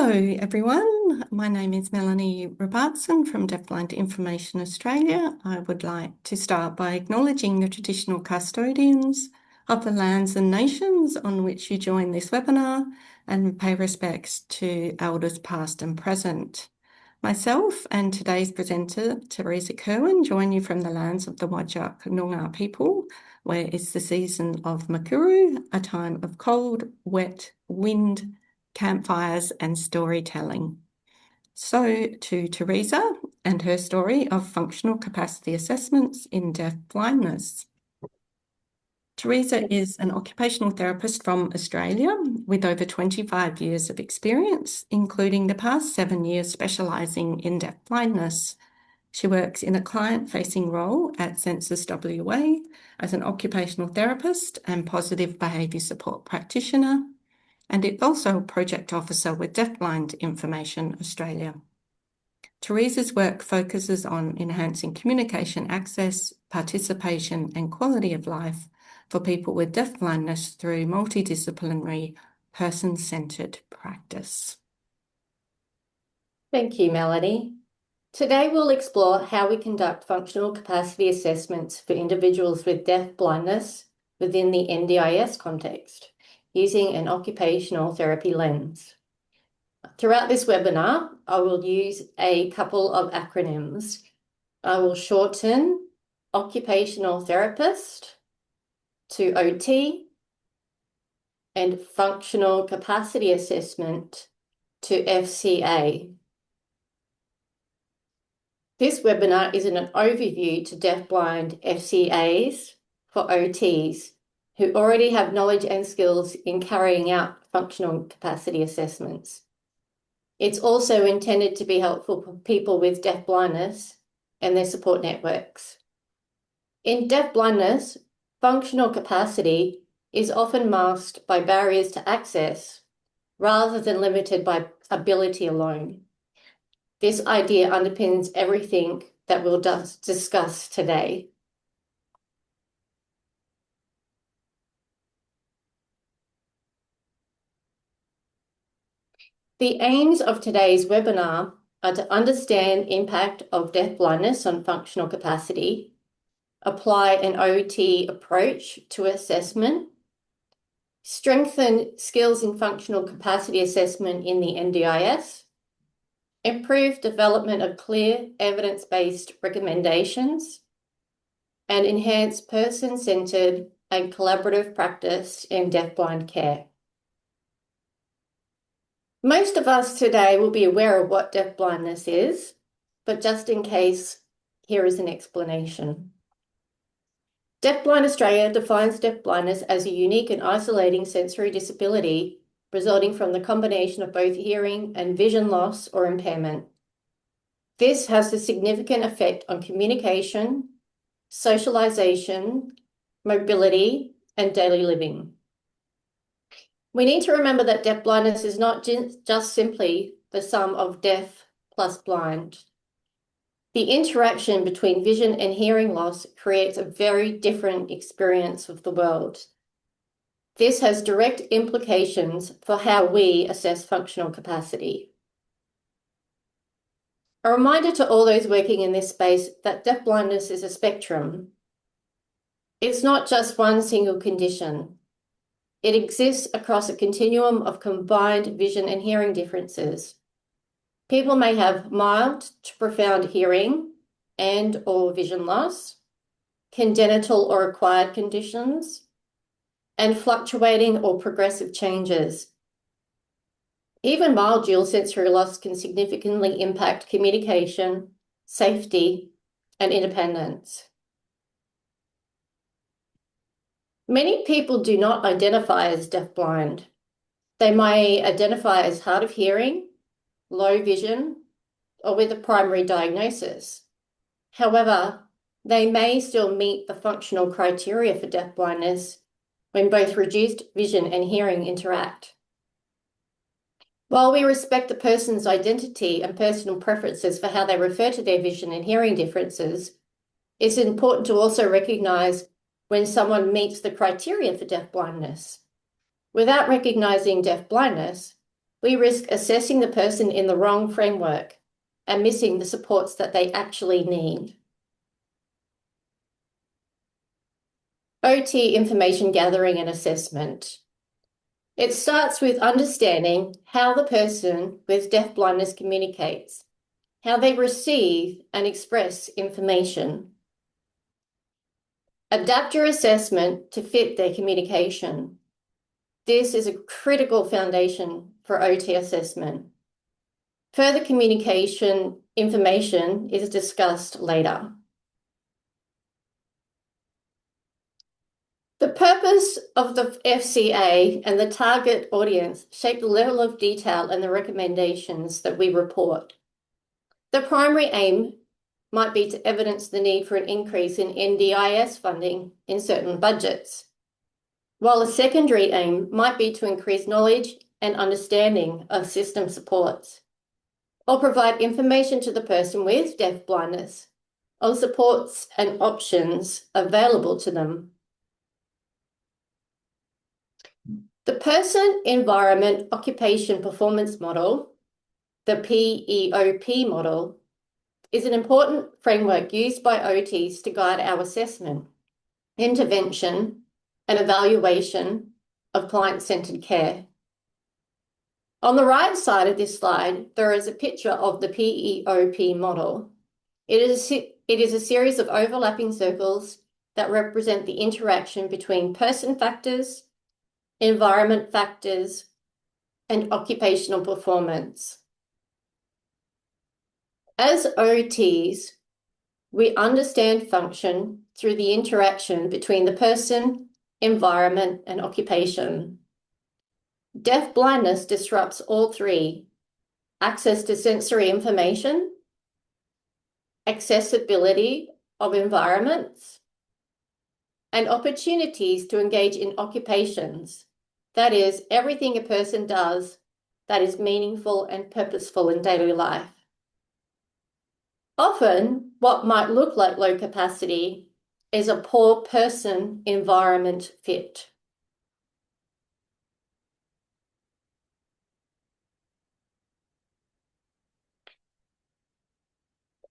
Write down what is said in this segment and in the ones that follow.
Hello everyone, my name is Melanie Robertson from Deafblind Information Australia. I would like to start by acknowledging the traditional custodians of the lands and nations on which you join this webinar and pay respects to elders past and present. Myself and today's presenter, Teresa Kerwin, join you from the lands of the Whadjuk Noongar people, where it's the season of Makuru, a time of cold, wet, wind, campfires and storytelling. So to Teresa and her story of functional capacity assessments in deaf blindness. Teresa is an occupational therapist from Australia with over 25 years of experience, including the past 7 years specialising in deaf blindness. She works in a client-facing role at Census WA as an occupational therapist and positive behaviour support practitioner, and is also a project officer with Deafblind Information Australia. Teresa's work focuses on enhancing communication access, participation and quality of life for people with deafblindness through multidisciplinary, person-centred practice. Thank you, Melanie. Today we'll explore how we conduct functional capacity assessments for individuals with deaf blindness within the NDIS context, using an occupational therapy lens. Throughout this webinar, I will use a couple of acronyms. I will shorten occupational therapist to OT and functional capacity assessment to FCA. This webinar is an overview to deafblind FCAs for OTs who already have knowledge and skills in carrying out functional capacity assessments. It's also intended to be helpful for people with deaf blindness and their support networks. In deaf blindness, functional capacity is often masked by barriers to access rather than limited by ability alone. This idea underpins everything that we'll discuss today. The aims of today's webinar are to understand the impact of deaf blindness on functional capacity, apply an OT approach to assessment, strengthen skills in functional capacity assessment in the NDIS, improve development of clear evidence-based recommendations, and enhance person-centred and collaborative practice in deafblind care. Most of us today will be aware of what deafblindness is, but just in case, here is an explanation. Deafblind Australia defines deafblindness as a unique and isolating sensory disability resulting from the combination of both hearing and vision loss or impairment. This has a significant effect on communication, socialisation, mobility, and daily living. We need to remember that deafblindness is not just simply the sum of deaf plus blind. The interaction between vision and hearing loss creates a very different experience of the world. This has direct implications for how we assess functional capacity. A reminder to all those working in this space that deafblindness is a spectrum. It's not just one single condition. It exists across a continuum of combined vision and hearing differences. People may have mild to profound hearing and/or vision loss, congenital or acquired conditions, and fluctuating or progressive changes. Even mild dual sensory loss can significantly impact communication, safety, and independence. Many people do not identify as deafblind. They may identify as hard of hearing, low vision, or with a primary diagnosis. However, they may still meet the functional criteria for deafblindness when both reduced vision and hearing interact. While we respect a person's identity and personal preferences for how they refer to their vision and hearing differences, it's important to also recognise when someone meets the criteria for deafblindness. Without recognising deafblindness, we risk assessing the person in the wrong framework and missing the supports that they actually need. OT information gathering and assessment. It starts with understanding how the person with deafblindness communicates, how they receive and express information. Adapt your assessment to fit their communication. This is a critical foundation for OT assessment. Further communication information is discussed later. The purpose of the FCA and the target audience shape the level of detail and the recommendations that we report. The primary aim might be to evidence the need for an increase in NDIS funding in certain budgets, while a secondary aim might be to increase knowledge and understanding of system supports, or provide information to the person with deafblindness on supports and options available to them. The Person, Environment, Occupation Performance Model, the PEOP model, is an important framework used by OTs to guide our assessment, intervention, and evaluation of client-centered care. On the right side of this slide, there is a picture of the PEOP model. It is a series of overlapping circles that represent the interaction between person factors, environment factors, and occupational performance. As OTs, we understand function through the interaction between the person, environment, and occupation. Deafblindness disrupts all three: access to sensory information, accessibility of environments, and opportunities to engage in occupations. That is, everything a person does that is meaningful and purposeful in daily life. Often, what might look like low capacity is a poor person-environment fit.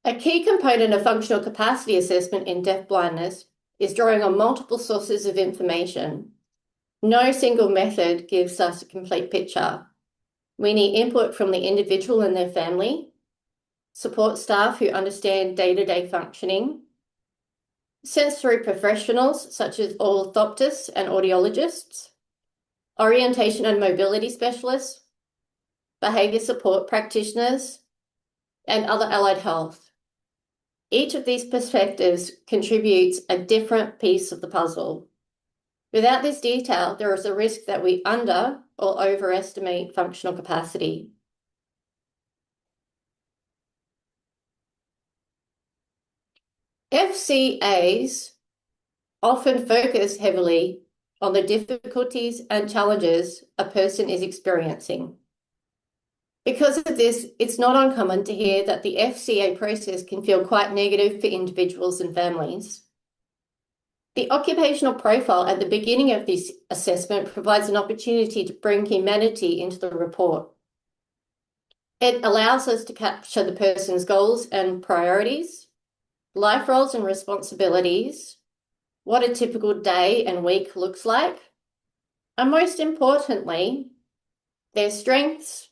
A key component of functional capacity assessment in deafblindness is drawing on multiple sources of information. No single method gives us a complete picture. We need input from the individual and their family, support staff who understand day-to-day functioning, sensory professionals such as orthoptists and audiologists, orientation and mobility specialists, behaviour support practitioners, and other allied health. Each of these perspectives contributes a different piece of the puzzle. Without this detail, there is a risk that we under or overestimate functional capacity. FCAs often focus heavily on the difficulties and challenges a person is experiencing. Because of this, it's not uncommon to hear that the FCA process can feel quite negative for individuals and families. The occupational profile at the beginning of this assessment provides an opportunity to bring humanity into the report. It allows us to capture the person's goals and priorities, life roles and responsibilities, what a typical day and week looks like, and most importantly, their strengths,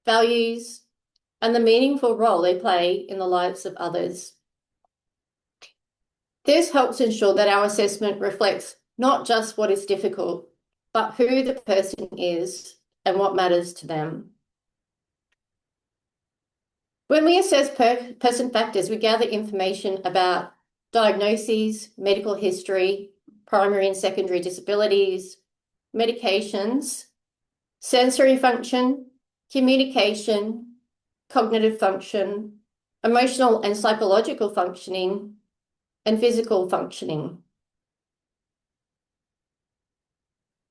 values, and the meaningful role they play in the lives of others. This helps ensure that our assessment reflects not just what is difficult, but who the person is and what matters to them. When we assess person factors, we gather information about diagnoses, medical history, primary and secondary disabilities, medications, sensory function, communication, cognitive function, emotional and psychological functioning, and physical functioning.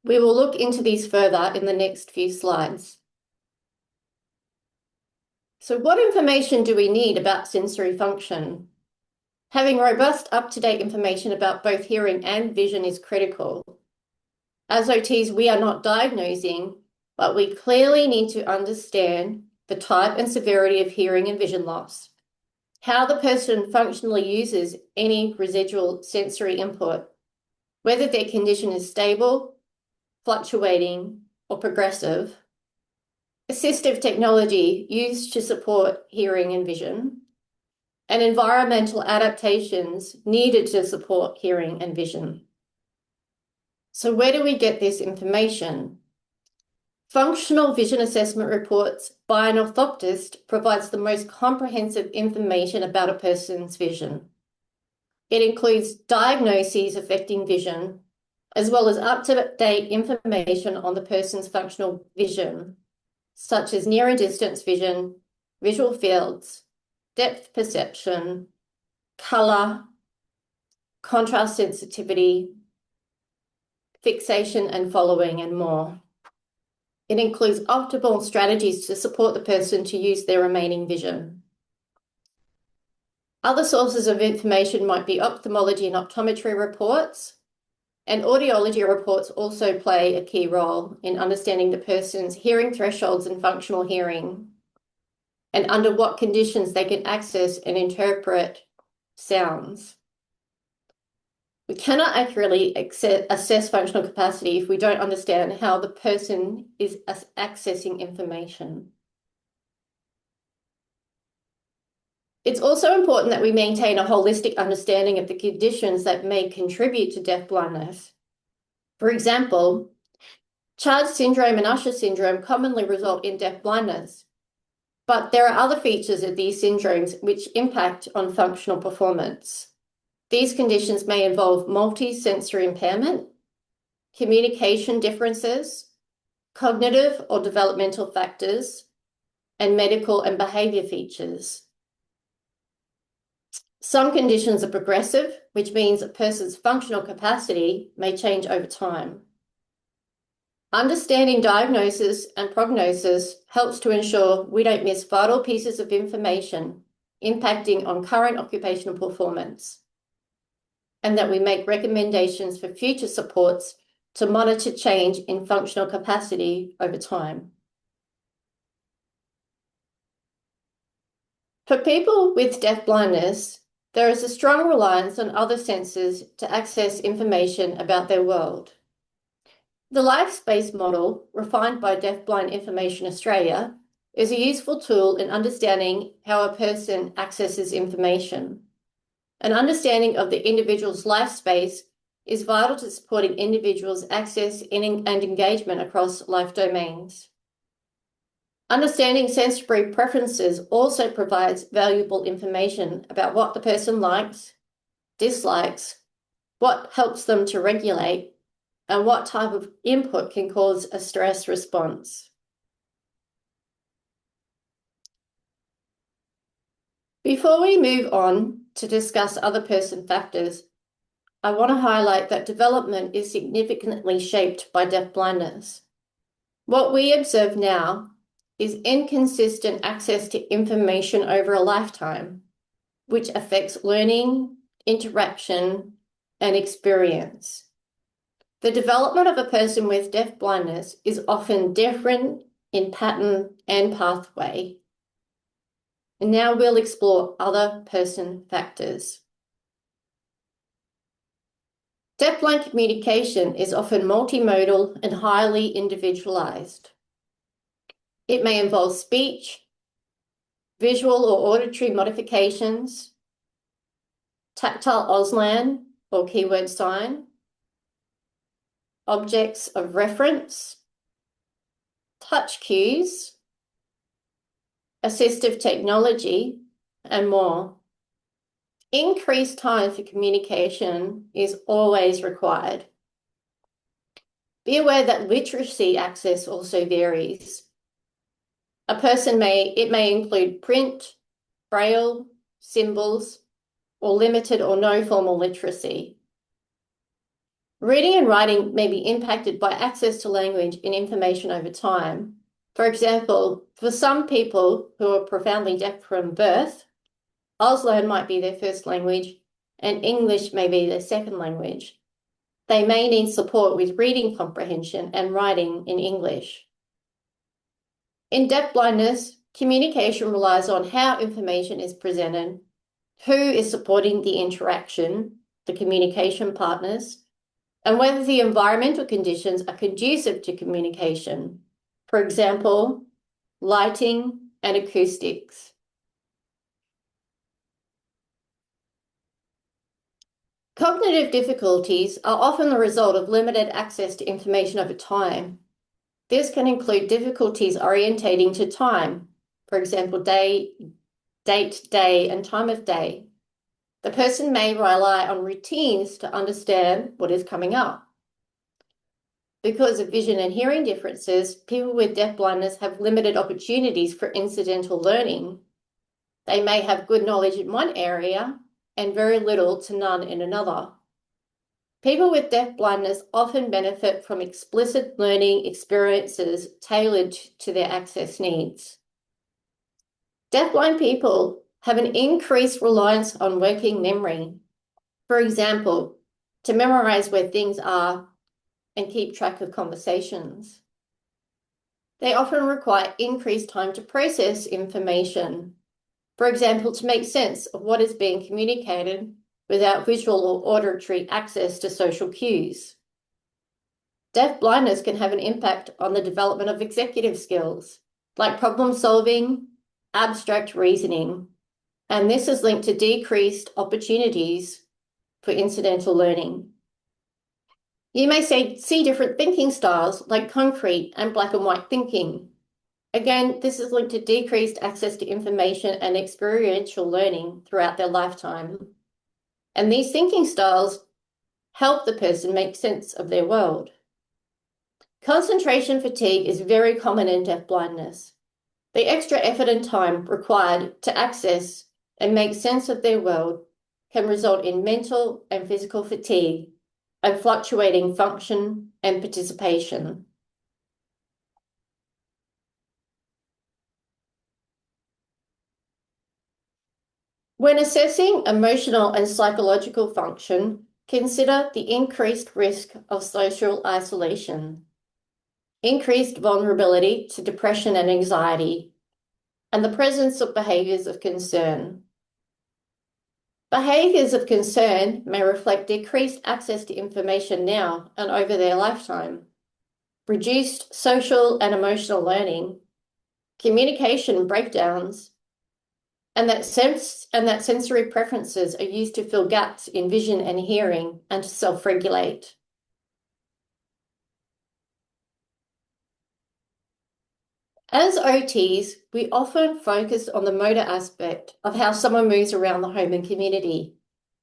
We will look into these further in the next few slides. So what information do we need about sensory function? Having robust, up-to-date information about both hearing and vision is critical. As OTs, we are not diagnosing, but we clearly need to understand the type and severity of hearing and vision loss, how the person functionally uses any residual sensory input, whether their condition is stable, fluctuating, or progressive, assistive technology used to support hearing and vision, and environmental adaptations needed to support hearing and vision. So where do we get this information? Functional vision assessment reports by an orthoptist provides the most comprehensive information about a person's vision. It includes diagnoses affecting vision, as well as up-to-date information on the person's functional vision, such as near and distance vision, visual fields, depth perception, color, contrast sensitivity, fixation and following, and more. It includes optimal strategies to support the person to use their remaining vision. Other sources of information might be ophthalmology and optometry reports, and audiology reports also play a key role in understanding the person's hearing thresholds and functional hearing, and under what conditions they can access and interpret sounds. We cannot accurately assess functional capacity if we don't understand how the person is accessing information. It's also important that we maintain a holistic understanding of the conditions that may contribute to deafblindness. For example, Chard syndrome and Usher syndrome commonly result in deafblindness, but there are other features of these syndromes which impact on functional performance. These conditions may involve multi-sensory impairment, communication differences, cognitive or developmental factors, and medical and behavior features. Some conditions are progressive, which means a person's functional capacity may change over time. Understanding diagnosis and prognosis helps to ensure we don't miss vital pieces of information impacting on current occupational performance, and that we make recommendations for future supports to monitor change in functional capacity over time. For people with deafblindness, there is a strong reliance on other senses to access information about their world. The LifeSpace model, refined by Deafblind Information Australia, is a useful tool in understanding how a person accesses information. An understanding of the individual's life space is vital to supporting individuals' access and engagement across life domains. Understanding sensory preferences also provides valuable information about what the person likes, dislikes, what helps them to regulate, and what type of input can cause a stress response. Before we move on to discuss other person factors, I want to highlight that development is significantly shaped by deafblindness. What we observe now is inconsistent access to information over a lifetime, which affects learning, interaction, and experience. The development of a person with deafblindness is often different in pattern and pathway. And now we'll explore other person factors. Deafblind communication is often multimodal and highly individualized. It may involve speech, visual or auditory modifications, tactile Auslan or keyword sign, objects of reference, touch cues, assistive technology, and more. Increased time for communication is always required. Be aware that literacy access also varies. It may include print, braille, symbols, or limited or no formal literacy. Reading and writing may be impacted by access to language and information over time. For example, for some people who are profoundly deaf from birth, Auslan might be their first language and English may be their second language. They may need support with reading comprehension and writing in English. In deafblindness, communication relies on how information is presented, who is supporting the interaction, the communication partners, and whether the environmental conditions are conducive to communication. For example, lighting and acoustics. Cognitive difficulties are often the result of limited access to information over time. This can include difficulties orientating to time, for example, date, day, and time of day. The person may rely on routines to understand what is coming up. Because of vision and hearing differences, people with deafblindness have limited opportunities for incidental learning. They may have good knowledge in one area and very little to none in another. People with deafblindness often benefit from explicit learning experiences tailored to their access needs. Deafblind people have an increased reliance on working memory. For example, to memorize where things are and keep track of conversations. They often require increased time to process information. For example, to make sense of what is being communicated without visual or auditory access to social cues. Deafblindness can have an impact on the development of executive skills, like problem solving, abstract reasoning, and this is linked to decreased opportunities for incidental learning. You may see different thinking styles, like concrete and black and white thinking. Again, this is linked to decreased access to information and experiential learning throughout their lifetime. And these thinking styles help the person make sense of their world. Concentration fatigue is very common in deafblindness. The extra effort and time required to access and make sense of their world can result in mental and physical fatigue and fluctuating function and participation. When assessing emotional and psychological function, consider the increased risk of social isolation, increased vulnerability to depression and anxiety, and the presence of behaviours of concern. Behaviours of concern may reflect decreased access to information now and over their lifetime, reduced social and emotional learning, communication breakdowns, and that sensory preferences are used to fill gaps in vision and hearing and to self-regulate. As OTs, we often focus on the motor aspect of how someone moves around the home and community,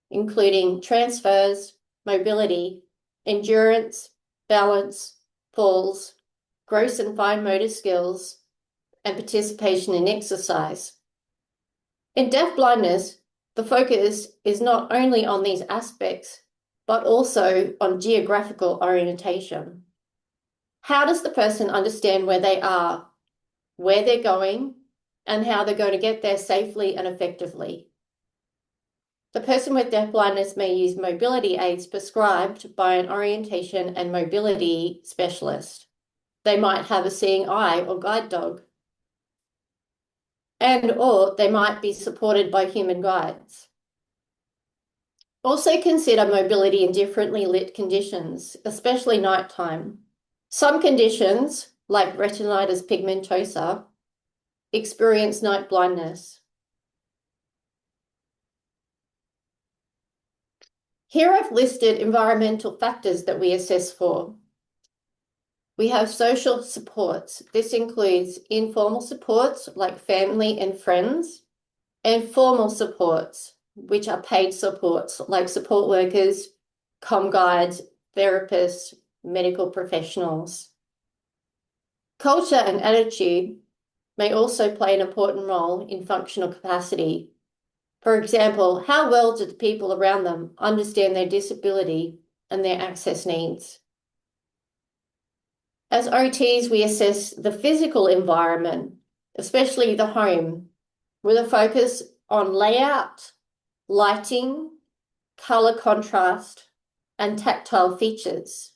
including transfers, mobility, endurance, balance, falls, gross and fine motor skills, and participation in exercise. In deafblindness, the focus is not only on these aspects, but also on geographical orientation. How does the person understand where they are, where they're going, and how they're going to get there safely and effectively? The person with deafblindness may use mobility aids prescribed by an orientation and mobility specialist. They might have a seeing eye or guide dog, or they might be supported by human guides. Also consider mobility in differently lit conditions, especially nighttime. Some conditions, like retinitis pigmentosa, experience night blindness. Here I've listed environmental factors that we assess for. We have social supports. This includes informal supports like family and friends, and formal supports, which are paid supports like support workers, comm guides, therapists, medical professionals. Culture and attitude may also play an important role in functional capacity. For example, how well do the people around them understand their disability and their access needs? As OTs, we assess the physical environment, especially the home, with a focus on layout, lighting, colour contrast, and tactile features.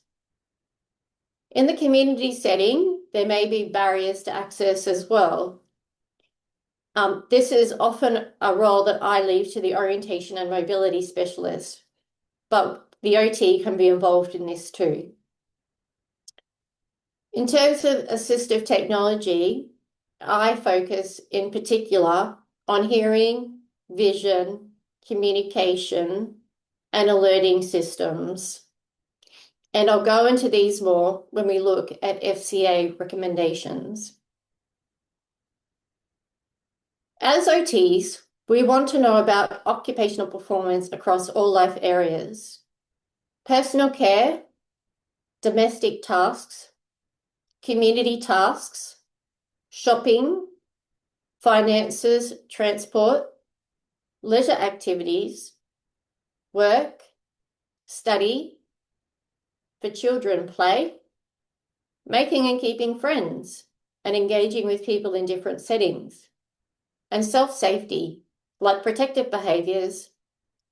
In the community setting, there may be barriers to access as well. This is often a role that I leave to the orientation and mobility specialist, but the OT can be involved in this too. In terms of assistive technology, I focus in particular on hearing, vision, communication, and alerting systems. And I'll go into these more when we look at FCA recommendations. As OTs, we want to know about occupational performance across all life areas: personal care, domestic tasks, community tasks, shopping, finances, transport, leisure activities, work, study, for children, play, making and keeping friends, and engaging with people in different settings, and self-safety, like protective behaviours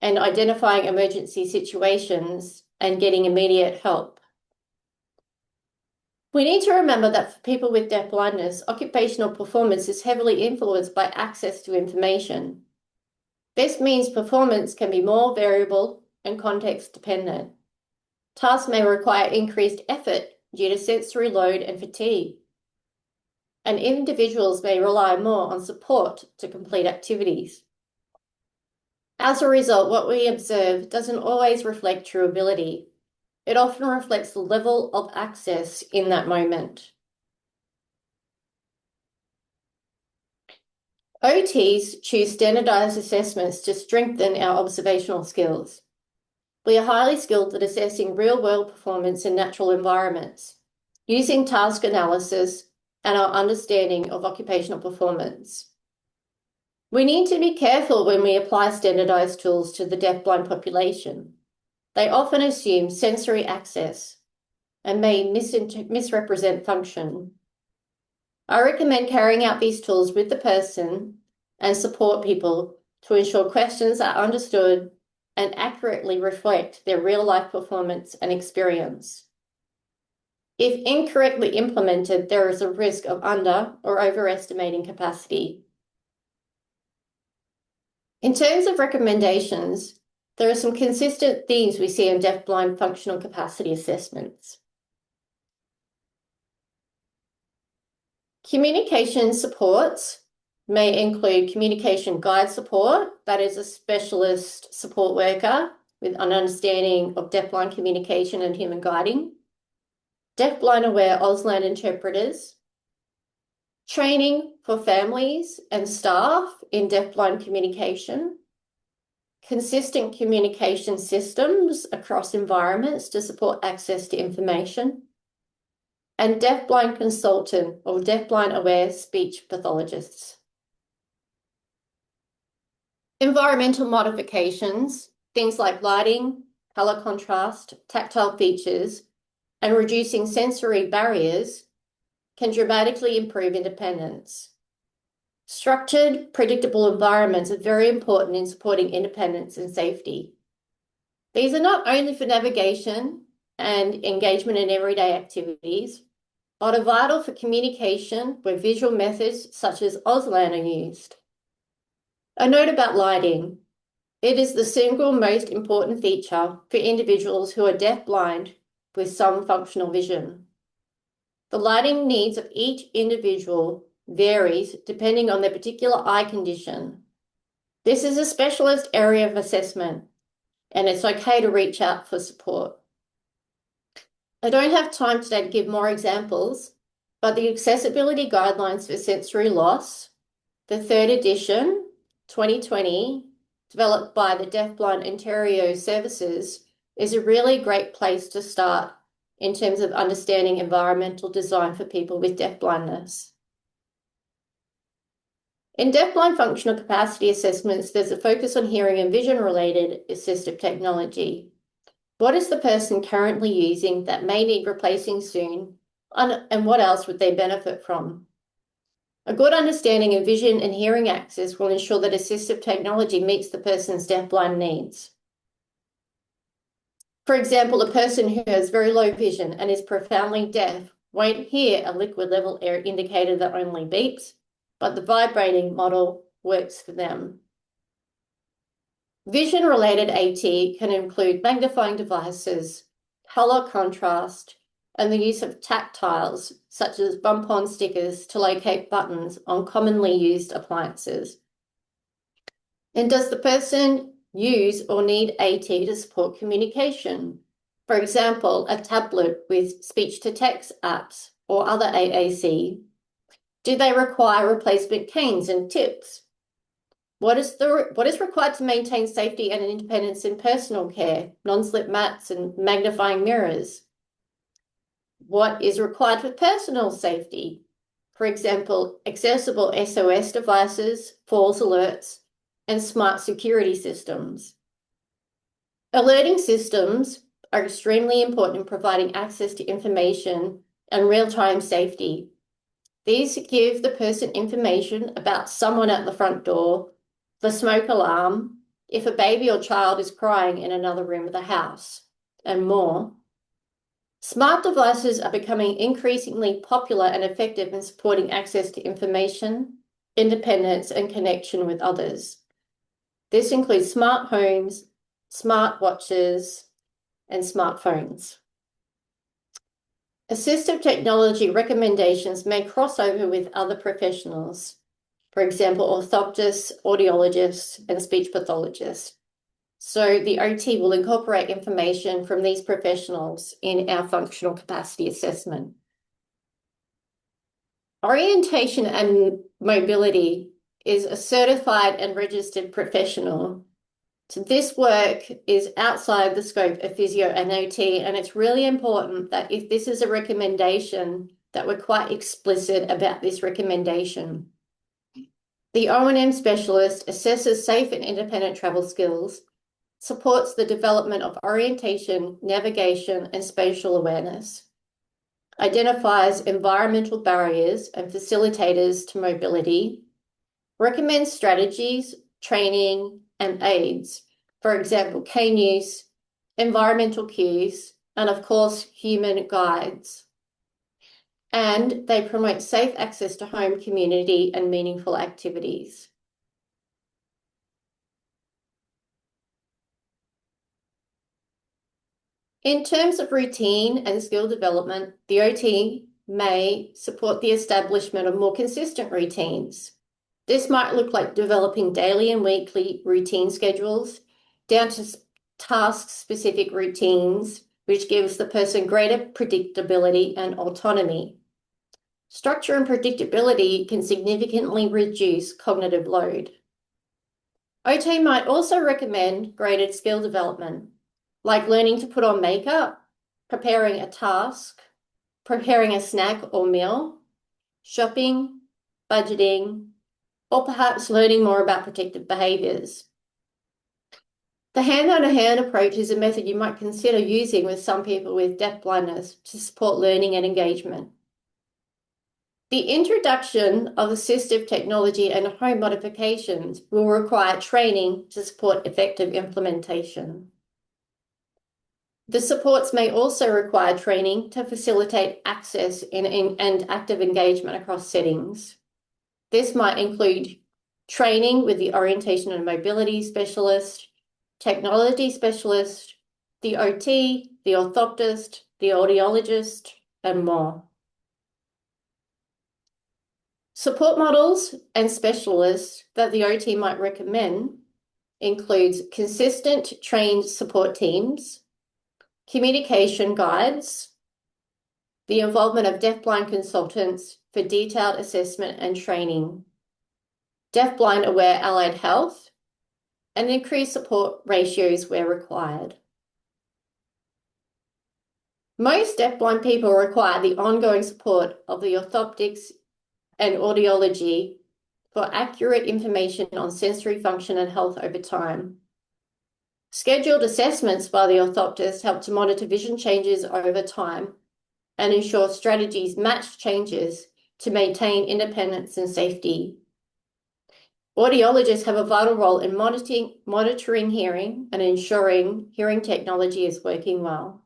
and identifying emergency situations and getting immediate help. We need to remember that for people with deafblindness, occupational performance is heavily influenced by access to information. This means performance can be more variable and context dependent. Tasks may require increased effort due to sensory load and fatigue, and individuals may rely more on support to complete activities. As a result, what we observe doesn't always reflect true ability. It often reflects the level of access in that moment. OTs choose standardized assessments to strengthen our observational skills. We are highly skilled at assessing real-world performance in natural environments, using task analysis and our understanding of occupational performance. We need to be careful when we apply standardized tools to the deafblind population. They often assume sensory access and may misrepresent function. I recommend carrying out these tools with the person and support people to ensure questions are understood and accurately reflect their real-life performance and experience. If incorrectly implemented, there is a risk of under or overestimating capacity. In terms of recommendations, there are some consistent themes we see in deafblind functional capacity assessments. Communication supports may include communication guide support, that is a specialist support worker with an understanding of deafblind communication and human guiding, deafblind aware Auslan interpreters, training for families and staff in deafblind communication, consistent communication systems across environments to support access to information, and deafblind consultant or deafblind aware speech pathologists. Environmental modifications, things like lighting, colour contrast, tactile features, and reducing sensory barriers can dramatically improve independence. Structured, predictable environments are very important in supporting independence and safety. These are not only for navigation and engagement in everyday activities, but are vital for communication where visual methods such as Auslan are used. A note about lighting. It is the single most important feature for individuals who are deafblind with some functional vision. The lighting needs of each individual varies depending on their particular eye condition. This is a specialist area of assessment, and it's okay to reach out for support. I don't have time today to give more examples, but the Accessibility Guidelines for Sensory Loss, the 3rd edition, 2020, developed by the Deafblind Ontario Services, is a really great place to start in terms of understanding environmental design for people with deafblindness. In deafblind functional capacity assessments, there's a focus on hearing and vision-related assistive technology. What is the person currently using that may need replacing soon, and what else would they benefit from? A good understanding of vision and hearing access will ensure that assistive technology meets the person's deafblind needs. For example, a person who has very low vision and is profoundly deaf won't hear a liquid level air indicator that only beeps, but the vibrating model works for them. Vision-related AT can include magnifying devices, color contrast, and the use of tactiles, such as bump-on stickers to locate buttons on commonly used appliances. And does the person use or need AT to support communication? For example, a tablet with speech-to-text apps or other AAC. Do they require replacement canes and tips? What is required to maintain safety and independence in personal care, non-slip mats and magnifying mirrors? What is required for personal safety? For example, accessible SOS devices, falls alerts, and smart security systems. Alerting systems are extremely important in providing access to information and real-time safety. These give the person information about someone at the front door, the smoke alarm, if a baby or child is crying in another room of the house, and more. Smart devices are becoming increasingly popular and effective in supporting access to information, independence, and connection with others. This includes smart homes, smart watches, and smartphones. Assistive technology recommendations may cross over with other professionals, for example, orthoptists, audiologists, and speech pathologists. So the OT will incorporate information from these professionals in our functional capacity assessment. Orientation and mobility is a certified and registered professional. So this work is outside the scope of physio and OT, and it's really important that if this is a recommendation, that we're quite explicit about this recommendation. The O&M specialist assesses safe and independent travel skills, supports the development of orientation, navigation, and spatial awareness, identifies environmental barriers and facilitators to mobility, recommends strategies, training, and aids, for example, cane use, environmental cues, and of course, human guides. And they promote safe access to home, community, and meaningful activities. In terms of routine and skill development, the OT may support the establishment of more consistent routines. This might look like developing daily and weekly routine schedules down to task-specific routines, which gives the person greater predictability and autonomy. Structure and predictability can significantly reduce cognitive load. OT might also recommend graded skill development, like learning to put on makeup, preparing a task, preparing a snack or meal, shopping, budgeting, or perhaps learning more about protective behaviours. The hand-on-hand approach is a method you might consider using with some people with deafblindness to support learning and engagement. The introduction of assistive technology and home modifications will require training to support effective implementation. The supports may also require training to facilitate access and active engagement across settings. This might include training with the orientation and mobility specialist, technology specialist, the OT, the orthoptist, the audiologist, and more. Support models and specialists that the OT might recommend includes consistent trained support teams, communication guides, the involvement of deafblind consultants for detailed assessment and training, deafblind aware allied health, and increased support ratios where required. Most deafblind people require the ongoing support of the orthoptics and audiology for accurate information on sensory function and health over time. Scheduled assessments by the orthoptist help to monitor vision changes over time and ensure strategies match changes to maintain independence and safety. Audiologists have a vital role in monitoring hearing and ensuring hearing technology is working well.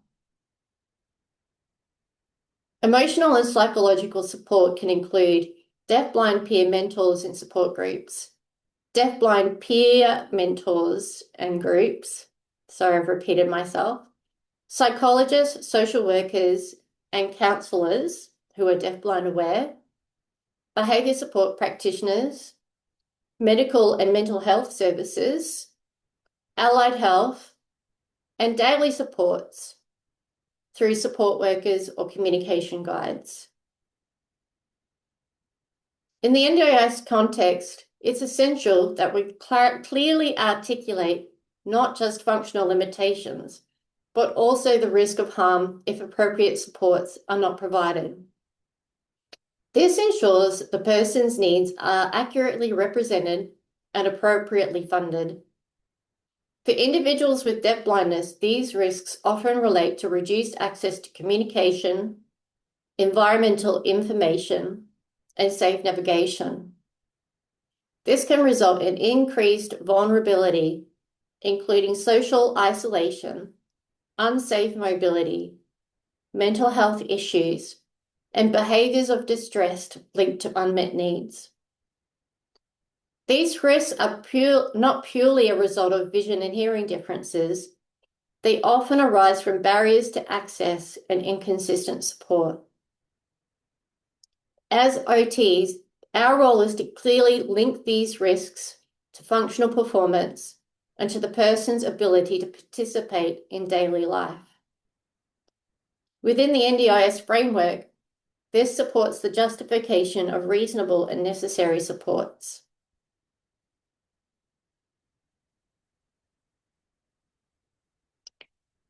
Emotional and psychological support can include deafblind peer mentors and support groups, deafblind peer mentors and groups, sorry, I've repeated myself, psychologists, social workers, and counsellors who are deafblind aware, behaviour support practitioners, medical and mental health services, allied health, and daily supports through support workers or communication guides. In the NDIS context, it's essential that we clearly articulate not just functional limitations, but also the risk of harm if appropriate supports are not provided. This ensures the person's needs are accurately represented and appropriately funded. For individuals with deafblindness, these risks often relate to reduced access to communication, environmental information, and safe navigation. This can result in increased vulnerability, including social isolation, unsafe mobility, mental health issues, and behaviours of distress linked to unmet needs. These risks are not purely a result of vision and hearing differences. They often arise from barriers to access and inconsistent support. As OTs, our role is to clearly link these risks to functional performance and to the person's ability to participate in daily life. Within the NDIS framework, this supports the justification of reasonable and necessary supports.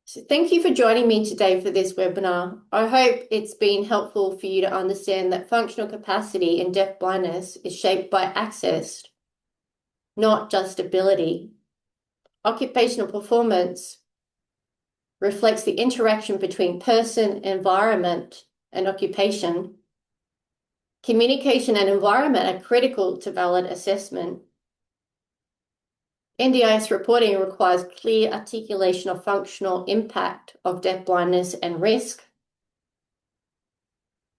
So thank you for joining me today for this webinar. I hope it's been helpful for you to understand that functional capacity in deafblindness is shaped by access, not just ability. Occupational performance reflects the interaction between person, environment, and occupation. Communication and environment are critical to valid assessment. NDIS reporting requires clear articulation of functional impact of deafblindness and risk.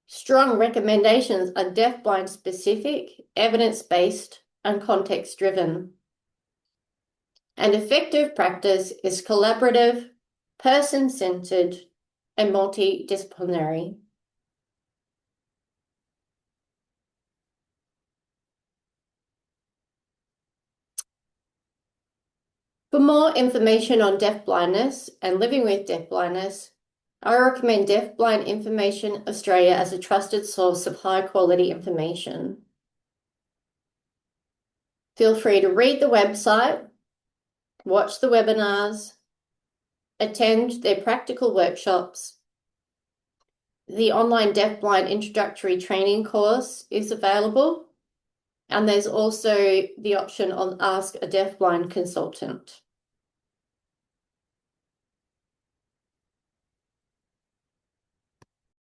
Strong recommendations are deafblind specific, evidence-based, and context-driven. And effective practice is collaborative, person-centered, and multidisciplinary. For more information on deafblindness and living with deafblindness, I recommend Deafblind Information Australia as a trusted source of high-quality information. Feel free to read the website, watch the webinars, attend their practical workshops. The online Deafblind Introductory Training course is available, and there's also the option of Ask a Deafblind Consultant.